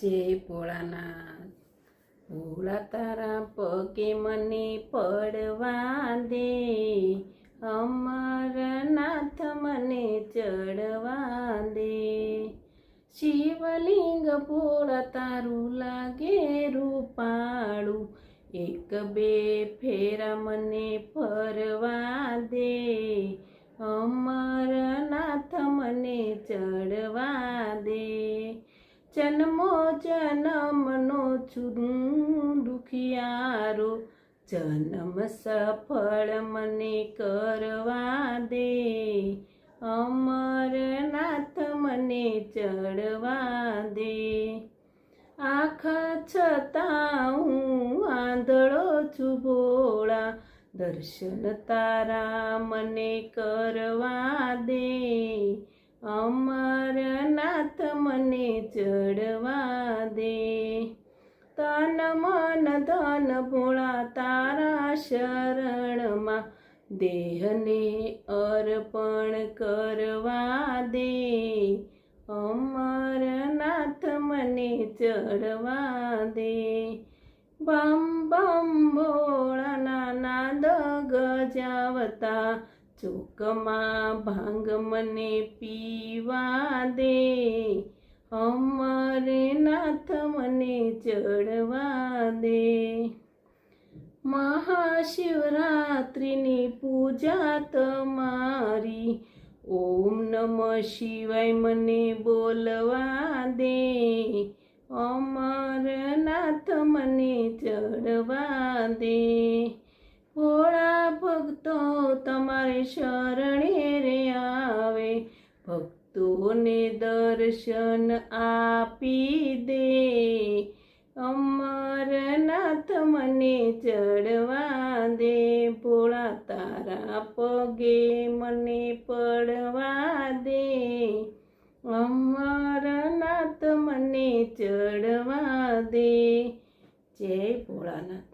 જય ભોળાનાથ। ભોળા તારા પગે મને પડવા દે, અમરનાથ મને ચડવા દે। શિવલિંગ ભોળા તારું લાગે રૂપાળું, એક બે ફેરા મને ફરવા દે, અમરનાથ મને ચડવા દે। જન્મો જન્મનો છું દુખિયારો, જન્મ સફળ મને કરવા દે, અમરનાથ મને ચડવા દે। આખા છતાં હું આંધળો છું ભોળા, દર્શન તારા મને કરવા દે, અમરનાથ મને ચડવા દે। તન મન ધન ભોળા તારા શરણમાં, દેહને અર્પણ કરવા દે, અમરનાથ મને ચડવા દે। બમ બમ ભોળાના નાદ ગજાવતા, ચોકમાં ભાંગ મને પીવા દે, અમરનાથ મને ચડવા દે। મહાશિવરાત્રિની પૂજા તમારી, ઓમ નમઃ શિવાય મને બોલવા દે, અમરનાથ મને ચડવા દે। ભોળા ભક્તો તમારે શરણે રે આવે, ભક્તોને દર્શન આપી દે, અમરનાથ મને ચડવા દે। ભોળા તારા પગે મને પડવા દે, અમરનાથ મને ચડવા દે। જય ભોળાનાથ।